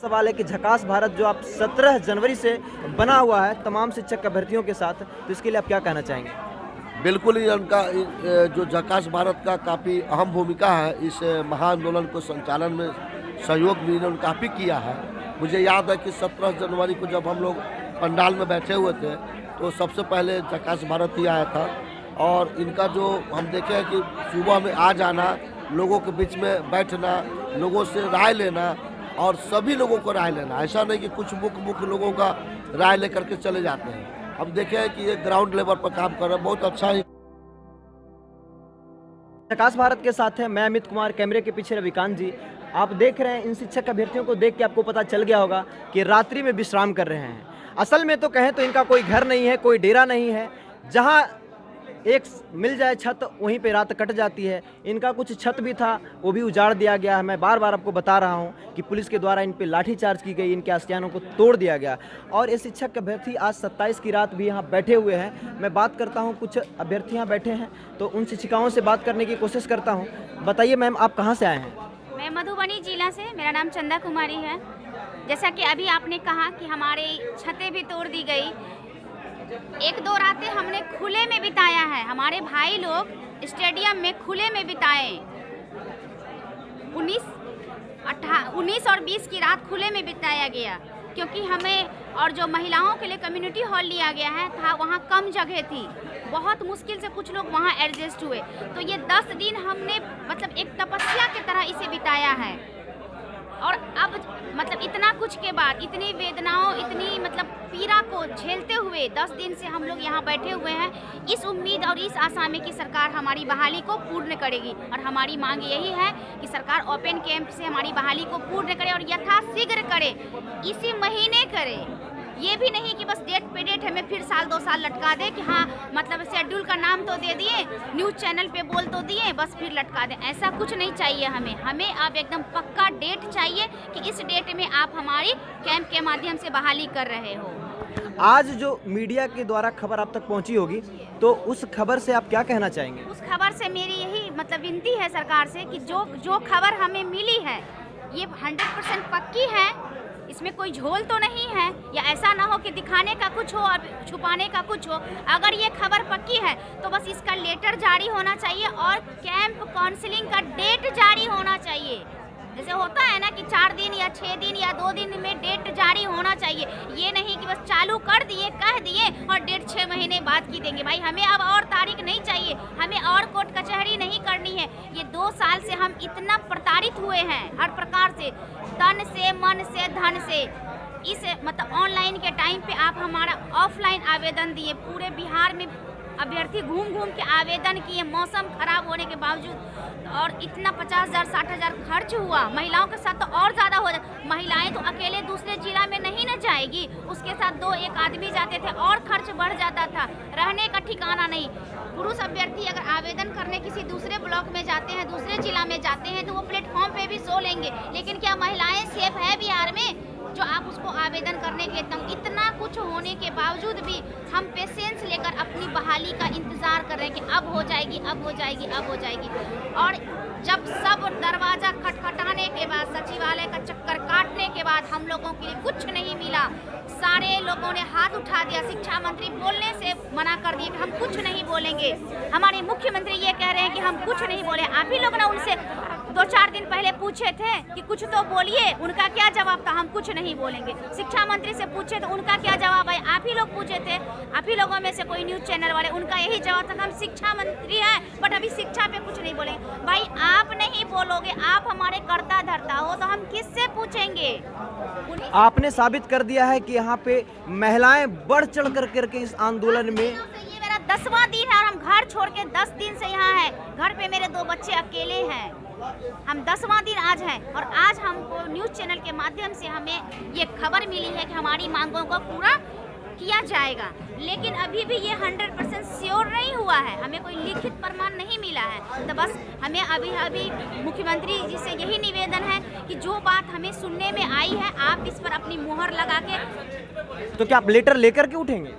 सवाल है कि झकास भारत जो आप 17 जनवरी से बना हुआ है तमाम शिक्षक अभ्यर्थियों के साथ, तो इसके लिए आप क्या कहना चाहेंगे? बिल्कुल ही उनका जो झकास भारत का काफ़ी अहम भूमिका है इस महाआंदोलन को संचालन में, सहयोग भी इन्होंने काफ़ी किया है। मुझे याद है कि 17 जनवरी को जब हम लोग पंडाल में बैठे हुए थे तो सबसे पहले झकास भारत ही आया था। और इनका जो हम देखे हैं कि सुबह में आ जाना, लोगों के बीच में बैठना, लोगों से राय लेना और सभी लोगों को राय लेना, ऐसा नहीं कि कुछ मुख्य लोगों का राय लेकर के चले जाते हैं। हम देखे हैं कि ये ग्राउंड लेवल पर काम कर रहे हैं, बहुत अच्छा है। झकास भारत के साथ है मैं अमित कुमार, कैमरे के पीछे रविकांत जी। आप देख रहे हैं इन शिक्षक अभ्यर्थियों को देख के आपको पता चल गया होगा कि रात्रि में विश्राम कर रहे हैं। असल में तो कहें तो इनका कोई घर नहीं है, कोई डेरा नहीं है। जहां एक मिल जाए छत वहीं पे रात कट जाती है। इनका कुछ छत भी था वो भी उजाड़ दिया गया है। मैं बार बार आपको बता रहा हूं कि पुलिस के द्वारा इन पे लाठीचार्ज की गई, इनके आस्तियानों को तोड़ दिया गया। और ये शिक्षक अभ्यर्थी आज 27 की रात भी यहाँ बैठे हुए हैं। मैं बात करता हूँ, कुछ अभ्यर्थी यहाँ बैठे हैं तो उन शिक्षिकाओं से बात करने की कोशिश करता हूँ। बताइए मैम, आप कहाँ से आए हैं? मैं मधुबनी जिला से, मेरा नाम चंदा कुमारी है। जैसा कि अभी आपने कहा कि हमारे छतें भी तोड़ दी गई, 1-2 रातें हमने खुले में बिताया है। हमारे भाई लोग स्टेडियम में खुले में बिताए। 19 और 20 की रात खुले में बिताया गया क्योंकि हमें और जो महिलाओं के लिए कम्युनिटी हॉल लिया गया है था, वहाँ कम जगह थी। बहुत मुश्किल से कुछ लोग वहाँ एडजस्ट हुए। तो ये 10 दिन हमने मतलब एक तपस्या की तरह इसे बिताया है। और अब मतलब इतना कुछ के बाद, इतनी वेदनाओं, इतनी मतलब पीड़ा को झेलते हुए 10 दिन से हम लोग यहाँ बैठे हुए हैं, इस उम्मीद और इस आशा में कि सरकार हमारी बहाली को पूर्ण करेगी। और हमारी मांग यही है कि सरकार ओपन कैंप से हमारी बहाली को पूर्ण करे और यथाशीघ्र करे, इसी महीने करे। ये भी नहीं कि बस डेट पे डेट हमें फिर साल 2 साल लटका दे कि हाँ मतलब शेड्यूल का नाम तो दे दिए, न्यूज़ चैनल पे बोल तो दिए, बस फिर लटका दें। ऐसा कुछ नहीं चाहिए हमें अब एकदम पक्का डेट चाहिए कि इस डेट में आप हमारी कैंप के माध्यम से बहाली कर रहे हो। आज जो मीडिया के द्वारा खबर आप तक पहुंची होगी तो उस खबर से आप क्या कहना चाहेंगे? उस खबर से मेरी यही मतलब विनती है सरकार से कि जो खबर हमें मिली है ये 100% पक्की है, इसमें कोई झोल तो नहीं है, या ऐसा ना हो कि दिखाने का कुछ हो और छुपाने का कुछ हो। अगर ये खबर पक्की है तो बस इसका लेटर जारी होना चाहिए और कैंप काउंसलिंग का डेट जारी होना चाहिए। जैसे होता है ना कि 4 दिन या 6 दिन या 2 दिन में डेट जारी होना चाहिए। ये नहीं कि बस चालू कर दिए, कह दिए और डेट 6 महीने बाद की देंगे। भाई हमें अब और तारीख नहीं चाहिए, हमें और कोर्ट कचहरी नहीं करनी है। ये 2 साल से हम इतना प्रताड़ित हुए हैं हर प्रकार से, तन से, मन से, धन से। इस मतलब ऑनलाइन के टाइम पे आप हमारा ऑफलाइन आवेदन दिए, पूरे बिहार में अभ्यर्थी घूम घूम के आवेदन किए, मौसम खराब होने के बावजूद। और इतना 50,000 60,000 खर्च हुआ। महिलाओं के साथ तो और ज़्यादा हो जाए। महिलाएं तो अकेले दूसरे जिला में नहीं न जाएगी, उसके साथ 2-1 आदमी जाते थे और खर्च बढ़ जाता था, रहने का ठिकाना नहीं। पुरुष अभ्यर्थी अगर आवेदन करने किसी दूसरे ब्लॉक में जाते हैं, दूसरे जिला में जाते हैं तो वो प्लेटफॉर्म पे भी सो लेंगे। लेकिन क्या महिलाएं सेफ है बिहार में जो आप उसको आवेदन करने के एकदम इतना कुछ होने के बावजूद भी हम पेशेंस लेकर अपनी बहाली का इंतज़ार कर रहे हैं कि अब हो जाएगी, अब हो जाएगी, अब हो जाएगी। और जब सब दरवाज़ा खटखटाने के बाद, सचिवालय का चक्कर काटने के बाद हम लोगों के लिए कुछ नहीं मिला, सारे लोगों ने हाथ उठा दिया। शिक्षा मंत्री बोलने से मना कर दिए कि हम कुछ नहीं बोलेंगे। हमारे मुख्यमंत्री ये कह रहे हैं कि हम कुछ नहीं बोले। आप ही लोग ना उनसे 2-4 दिन पहले पूछे थे कि कुछ तो बोलिए, उनका क्या जवाब था? हम कुछ नहीं बोलेंगे। शिक्षा मंत्री से पूछे तो उनका क्या जवाब है? आप ही लोग पूछे थे, आप ही लोगों में से कोई न्यूज़ चैनल वाले, उनका यही जवाब था कि हम शिक्षा मंत्री हैं बट अभी शिक्षा पे कुछ नहीं बोलेंगे। भाई आप नहीं बोलोगे, आप हमारे कर्ता धर्ता हो तो हम किससे पूछेंगे? आपने साबित कर दिया है कि यहाँ पे महिलाएं बढ़ चढ़ करके इस आंदोलन में। ये मेरा 10वां दिन है और हम घर छोड़ के 10 दिन से यहाँ है। घर पे मेरे 2 बच्चे अकेले हैं। हम 10वां दिन आज हैं और आज हमको न्यूज़ चैनल के माध्यम से हमें ये खबर मिली है कि हमारी मांगों को पूरा किया जाएगा। लेकिन अभी भी ये 100% श्योर नहीं हुआ है, हमें कोई लिखित प्रमाण नहीं मिला है। तो बस हमें अभी मुख्यमंत्री जी से यही निवेदन है कि जो बात हमें सुनने में आई है आप इस पर अपनी मुहर लगा के। तो क्या आप लेटर लेकर के उठेंगे?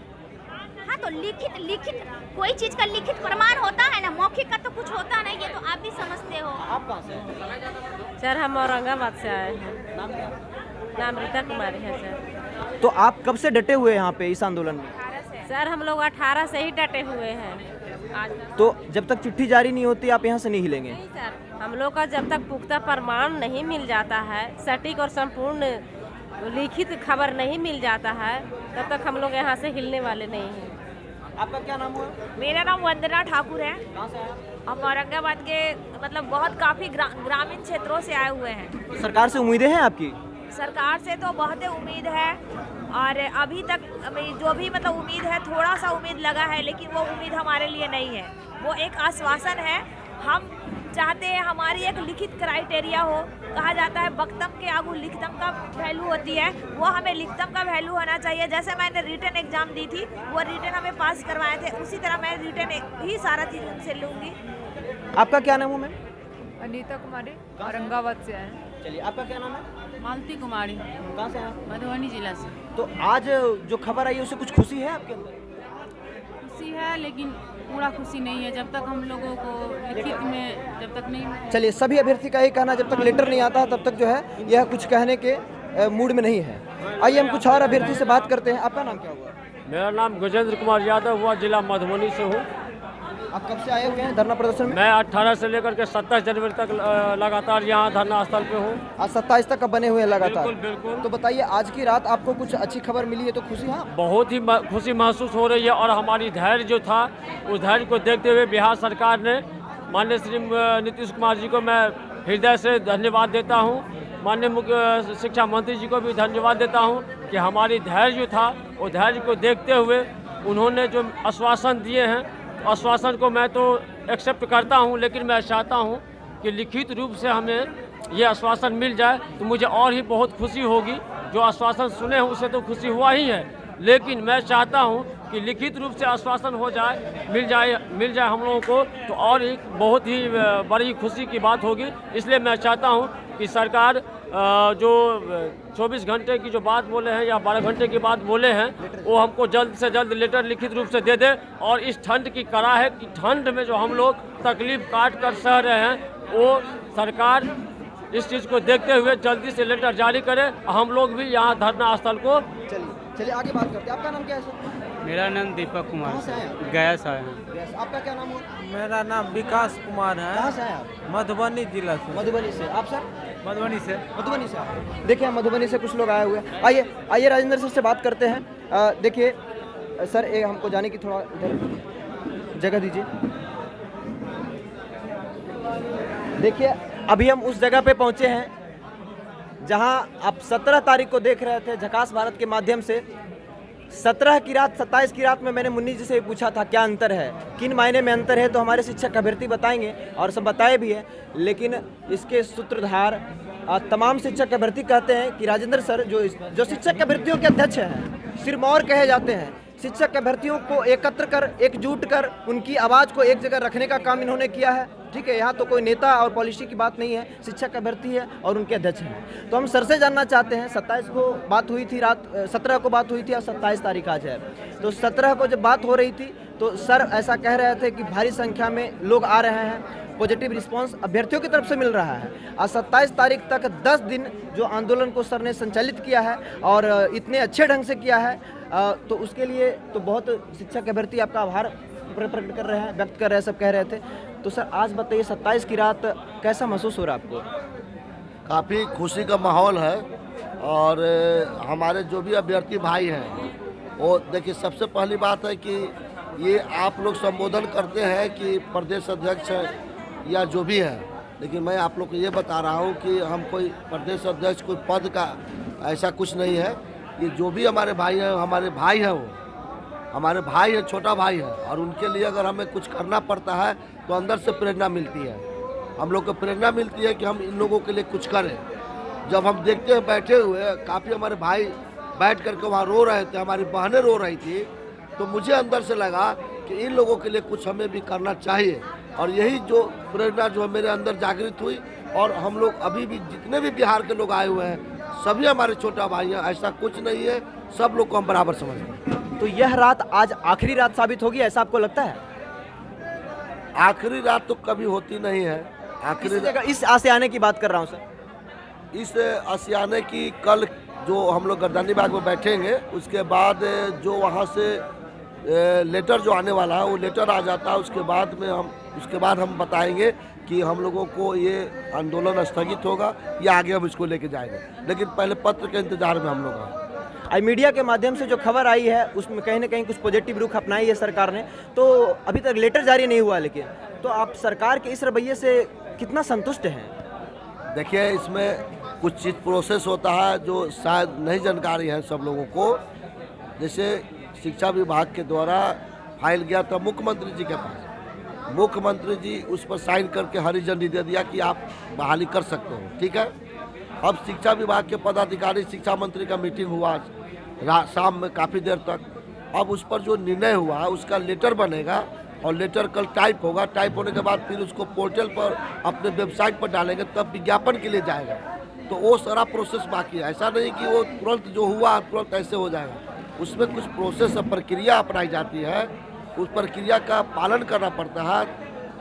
हाँ, तो लिखित कोई चीज़ का लिखित प्रमाण होता है ना, मौखिक का तो कुछ होता नहीं। ये तो आप भी समझते हो। आप कहाँ से हैं? सर हम औरंगाबाद से आए हैं। नाम क्या? नाम रीता कुमारी है सर। तो आप कब से डटे हुए हैं यहाँ पे इस आंदोलन में? सर हम लोग 18 से ही डटे हुए हैं आज। तो जब तक चिट्ठी जारी नहीं होती आप यहाँ से नहीं हिलेंगे? नहीं सर, हम लोग का जब तक पुख्ता प्रमाण नहीं मिल जाता है, सटीक और संपूर्ण लिखित खबर नहीं मिल जाता है, तब तक हम लोग यहाँ से हिलने वाले नहीं हैं। आपका क्या नाम हुआ? मेरा नाम वंदना ठाकुर है। कहाँ से आए आप? हम औरंगाबाद के मतलब बहुत काफ़ी ग्रामीण क्षेत्रों से आए हुए हैं। सरकार से उम्मीदें हैं आपकी? सरकार से तो बहुत उम्मीद है और अभी तक जो भी मतलब उम्मीद है, थोड़ा सा उम्मीद लगा है, लेकिन वो उम्मीद हमारे लिए नहीं है। वो एक आश्वासन है। हम चाहते हैं हमारी एक लिखित क्राइटेरिया हो। कहा जाता है वक्तम के आगू लिखतम का वैल्यू होती है, वो हमें लिखतम का वैल्यू होना चाहिए। जैसे मैंने रिटन एग्जाम दी थी, वो रिटन हमें पास करवाए थे, उसी तरह मैं रिटन ही सारा चीज़ उनसे लूँगी। आपका क्या नाम है मैम? अनीता कुमारी, औरंगाबाद से आए। चलिए, आपका क्या नाम है? मालती कुमारी, कहाँ से आए आप? मधुबनी जिला से। तो आज जो खबर आई है उससे कुछ खुशी है आपके अंदर? खुशी है, लेकिन पूरा खुशी नहीं है जब तक हम लोगों को लिखित में जब तक नहीं। चलिए, सभी अभ्यर्थी का यही कहना, जब तक लेटर नहीं आता तब तक जो है यह कुछ कहने के मूड में नहीं है। आइए हम कुछ और अभ्यर्थी से बात करते हैं। आपका नाम क्या हुआ? मेरा नाम गजेंद्र कुमार यादव हुआ, जिला मधुबनी से हूँ। आप कब से आए हुए हैं धरना प्रदर्शन में? मैं 18 से लेकर के 27 जनवरी तक लगातार यहाँ धरना स्थल पे हूँ। आज 27 तक का बने हुए हैं लगातार। बिल्कुल बिल्कुल। तो बताइए, आज की रात आपको कुछ अच्छी खबर मिली है तो खुशी है? बहुत ही खुशी महसूस हो रही है और हमारी धैर्य जो था, उस धैर्य को देखते हुए बिहार सरकार ने माननीय श्री नीतीश कुमार जी को मैं हृदय से धन्यवाद देता हूँ। माननीय मुख्य शिक्षा मंत्री जी को भी धन्यवाद देता हूँ कि हमारी धैर्य जो था, वो धैर्य को देखते हुए उन्होंने जो आश्वासन दिए हैं, आश्वासन को मैं तो एक्सेप्ट करता हूं, लेकिन मैं चाहता हूं कि लिखित रूप से हमें ये आश्वासन मिल जाए तो मुझे और ही बहुत खुशी होगी। जो आश्वासन सुने हैं उससे तो खुशी हुआ ही है, लेकिन मैं चाहता हूं कि लिखित रूप से आश्वासन हो जाए, मिल जाए हम लोगों को, तो और एक बहुत ही बड़ी खुशी की बात होगी। इसलिए मैं चाहता हूं कि सरकार जो 24 घंटे की जो बात बोले हैं या 12 घंटे की बात बोले हैं, वो हमको जल्द से जल्द लेटर लिखित रूप से दे दे। और इस ठंड की कड़ा है कि ठंड में जो हम लोग तकलीफ काट कर सह रहे हैं, वो सरकार इस चीज़ को देखते हुए जल्दी से लेटर जारी करे। हम लोग भी यहाँ धरना स्थल को चलिए आगे बात करते हैं। आपका नाम क्या है सर? मेरा नाम दीपक कुमार कहाँ से आए आप? गया से आए हैं। Yes, आपका क्या नाम हो? मेरा नाम विकास कुमार है। कहाँ से आए आप? मधुबनी जिला से। मधुबनी से। आप सर? मधुबनी से। मधुबनी से। देखिए, मधुबनी से कुछ लोग आए हुए हैं। आइए राजेंद्र सर से बात करते हैं। देखिए सर, हमको जाने की थोड़ा इधर जगह दीजिए। देखिए, अभी हम उस जगह पे पहुंचे हैं जहां आप 17 तारीख को देख रहे थे झकास भारत के माध्यम से। 17 की रात, 27 की रात में मैंने मुन्नी जी से पूछा था क्या अंतर है, किन मायने में अंतर है, तो हमारे शिक्षक अभ्यर्थी बताएंगे और सब बताए भी हैं। लेकिन इसके सूत्रधार तमाम शिक्षक अभ्यर्थी कहते हैं कि राजेंद्र सर जो शिक्षक अभ्यर्थियों के अध्यक्ष हैं, सिरमौर कहे जाते हैं, शिक्षक अभ्यर्थियों को एकत्र कर, एकजुट कर उनकी आवाज़ को एक जगह रखने का काम इन्होंने किया है। ठीक है, यहाँ तो कोई नेता और पॉलिसी की बात नहीं है, शिक्षक अभ्यर्थी है और उनके अध्यक्ष हैं। तो हम सर से जानना चाहते हैं, 27 को बात हुई थी, रात 17 को बात हुई थी और 27 तारीख आज है। तो 17 को जब बात हो रही थी तो सर ऐसा कह रहे थे कि भारी संख्या में लोग आ रहे हैं, पॉजिटिव रिस्पांस अभ्यर्थियों की तरफ से मिल रहा है। और 27 तारीख तक 10 दिन जो आंदोलन को सर ने संचालित किया है और इतने अच्छे ढंग से किया है, तो उसके लिए तो बहुत शिक्षक अभ्यर्थी आपका आभार प्रकट कर रहे हैं, व्यक्त कर रहे हैं, सब कह रहे थे। तो सर आज बताइए, 27 की रात कैसा महसूस हो रहा है आपको? काफ़ी खुशी का माहौल है और हमारे जो भी अभ्यर्थी भाई हैं, वो देखिए, सबसे पहली बात है कि ये आप लोग संबोधन करते हैं कि प्रदेश अध्यक्ष या जो भी है, लेकिन मैं आप लोग को ये बता रहा हूँ कि हम कोई प्रदेश अध्यक्ष कोई पद का ऐसा कुछ नहीं है। ये जो भी हमारे भाई हैं, हमारे भाई हैं, वो हमारे भाई हैं, छोटा भाई है, और उनके लिए अगर हमें कुछ करना पड़ता है तो अंदर से प्रेरणा मिलती है। हम लोग को प्रेरणा मिलती है कि हम इन लोगों के लिए कुछ करें। जब हम देखते हैं बैठे हुए काफ़ी हमारे भाई बैठ करके वहाँ रो रहे थे, हमारी बहनें रो रही थी, तो मुझे अंदर से लगा कि इन लोगों के लिए कुछ हमें भी करना चाहिए। और यही जो प्रेरणा जो है मेरे अंदर जागृत हुई, और हम लोग अभी भी जितने भी बिहार के लोग आए हुए हैं सभी हमारे छोटा भाई हैं, ऐसा कुछ नहीं है, सब लोग को हम बराबर समझते हैं। तो यह रात आज आखिरी रात साबित होगी, ऐसा आपको लगता है? आखिरी रात तो कभी होती नहीं है। आखिरी इस आशियाने की बात कर रहा हूँ सर। इस आशियाने की कल जो हम लोग गर्दनी बाग में बैठेंगे उसके बाद जो वहाँ से लेटर जो आने वाला है वो लेटर आ जाता है। उसके बाद हम बताएंगे कि हम लोगों को ये आंदोलन स्थगित होगा या आगे हम इसको लेके जाएंगे, लेकिन पहले पत्र के इंतजार में हम लोग हैं। आज मीडिया के माध्यम से जो खबर आई है उसमें कहीं ना कहीं कुछ पॉजिटिव रुख अपनाई है सरकार ने, तो अभी तक लेटर जारी नहीं हुआ, लेकिन तो आप सरकार के इस रवैये से कितना संतुष्ट हैं? देखिए, इसमें कुछ चीज़ प्रोसेस होता है जो शायद नहीं जानकारी है सब लोगों को। जैसे शिक्षा विभाग के द्वारा फाइल गया था मुख्यमंत्री जी के पास, मुख्यमंत्री जी उस पर साइन करके हरी झंडी दे दिया कि आप बहाली कर सकते हो, ठीक है। अब शिक्षा विभाग के पदाधिकारी, शिक्षा मंत्री का मीटिंग हुआ शाम में काफ़ी देर तक। अब उस पर जो निर्णय हुआ उसका लेटर बनेगा और लेटर कल टाइप होगा। टाइप होने के बाद फिर उसको पोर्टल पर अपने वेबसाइट पर डालेंगे, तब विज्ञापन के लिए जाएगा। तो वो सारा प्रोसेस बाकी है। ऐसा नहीं कि वो तुरंत जो हुआ तुरंत ऐसे हो जाएगा, उसमें कुछ प्रोसेस प्रक्रिया अपनाई जाती है, उस प्रक्रिया का पालन करना पड़ता है।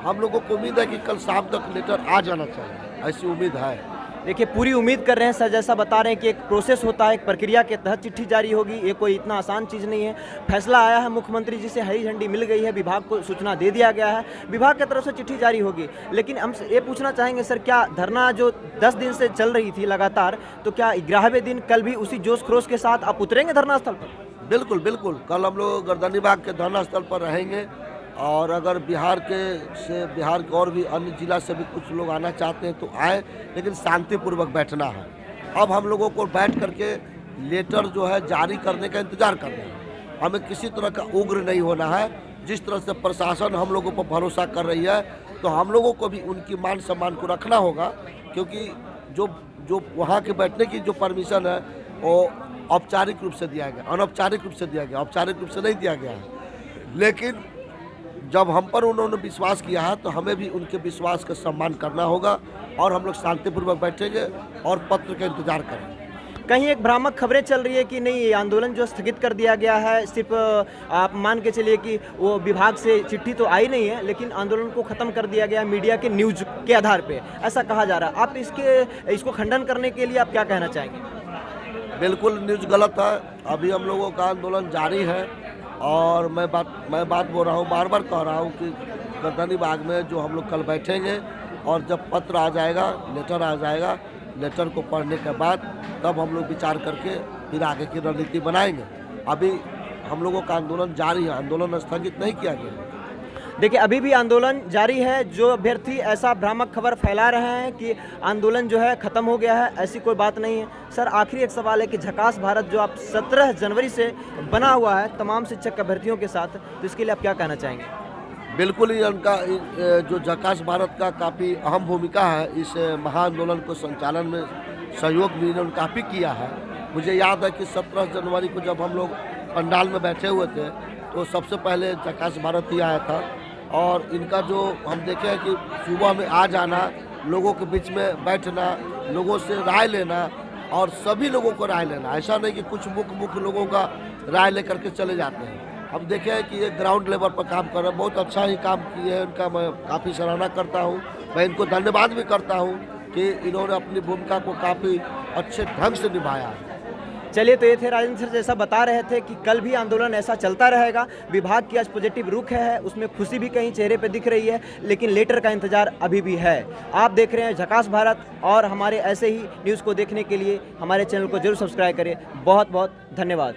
हम लोगों को उम्मीद है कि कल शाम तक लेटर आ जाना चाहिए, ऐसी उम्मीद है। देखिए, पूरी उम्मीद कर रहे हैं सर, जैसा बता रहे हैं कि एक प्रोसेस होता है, एक प्रक्रिया के तहत चिट्ठी जारी होगी। ये कोई इतना आसान चीज़ नहीं है। फैसला आया है मुख्यमंत्री जी से, हरी झंडी मिल गई है, विभाग को सूचना दे दिया गया है, विभाग की तरफ से चिट्ठी जारी होगी। लेकिन हम ये पूछना चाहेंगे सर, क्या धरना जो 10 दिन से चल रही थी लगातार, तो क्या 11वें दिन कल भी उसी जोश खरोश के साथ आप उतरेंगे धरना स्थल पर? बिल्कुल बिल्कुल, कल हम लोग गर्दनी बाग के धरना स्थल पर रहेंगे। और अगर बिहार के और भी अन्य जिला से भी कुछ लोग आना चाहते हैं तो आए, लेकिन शांतिपूर्वक बैठना है। अब हम लोगों को बैठ करके लेटर जो है जारी करने का इंतजार करना है। हमें किसी तरह का उग्र नहीं होना है। जिस तरह से प्रशासन हम लोगों पर भरोसा कर रही है, तो हम लोगों को भी उनकी मान सम्मान को रखना होगा, क्योंकि जो वहाँ के बैठने की जो परमिशन है वो औपचारिक रूप से दिया गया, अनौपचारिक रूप से दिया गया, औपचारिक रूप से नहीं दिया गया है। लेकिन जब हम पर उन्होंने विश्वास किया है तो हमें भी उनके विश्वास का सम्मान करना होगा और हम लोग शांतिपूर्वक बैठेंगे और पत्र का इंतजार करेंगे। कहीं एक भ्रामक खबरें चल रही है कि नहीं, ये आंदोलन जो स्थगित कर दिया गया है, सिर्फ आप मान के चलिए कि वो विभाग से चिट्ठी तो आई नहीं है, लेकिन आंदोलन को ख़त्म कर दिया गया मीडिया के न्यूज के आधार पे, ऐसा कहा जा रहा है। आप इसको खंडन करने के लिए आप क्या कहना चाहेंगे? बिल्कुल न्यूज गलत है। अभी हम लोगों का आंदोलन जारी है और मैं बात बोल रहा हूँ, बार बार कह रहा हूँ कि गर्दनी बाग में जो हम लोग कल बैठेंगे और जब पत्र आ जाएगा, लेटर आ जाएगा, लेटर को पढ़ने के बाद तब हम लोग विचार करके फिर आगे की रणनीति बनाएंगे। अभी हम लोगों का आंदोलन जारी है, आंदोलन स्थगित नहीं किया गया। देखिए, अभी भी आंदोलन जारी है। जो अभ्यर्थी ऐसा भ्रामक खबर फैला रहे हैं कि आंदोलन जो है ख़त्म हो गया है, ऐसी कोई बात नहीं है। सर, आखिरी एक सवाल है कि झकास भारत जो आप 17 जनवरी से बना हुआ है तमाम शिक्षक अभ्यर्थियों के साथ, तो इसके लिए आप क्या कहना चाहेंगे? बिल्कुल ही उनका जो झकास भारत का काफ़ी अहम भूमिका है, इस महाआंदोलन को संचालन में सहयोग भी इन्होंने काफ़ी किया है। मुझे याद है कि 17 जनवरी को जब हम लोग पंडाल में बैठे हुए थे तो सबसे पहले झकास भारत ही आया था। और इनका जो हम देखे हैं कि सुबह में आ जाना, लोगों के बीच में बैठना, लोगों से राय लेना और सभी लोगों को राय लेना, ऐसा नहीं कि कुछ मुख्य लोगों का राय लेकर के चले जाते हैं। हम देखे हैं कि ये ग्राउंड लेवल पर काम कर रहे हैं, बहुत अच्छा ही काम किए हैं। उनका मैं काफ़ी सराहना करता हूँ। मैं इनको धन्यवाद भी करता हूँ कि इन्होंने अपनी भूमिका को काफ़ी अच्छे ढंग से निभाया है। चलिए, तो ये थे राजेंद्र सर, जैसा बता रहे थे कि कल भी आंदोलन ऐसा चलता रहेगा। विभाग की आज पॉजिटिव रुख है, उसमें खुशी भी कहीं चेहरे पे दिख रही है, लेकिन लेटर का इंतजार अभी भी है। आप देख रहे हैं झकास भारत, और हमारे ऐसे ही न्यूज़ को देखने के लिए हमारे चैनल को जरूर सब्सक्राइब करें। बहुत बहुत धन्यवाद।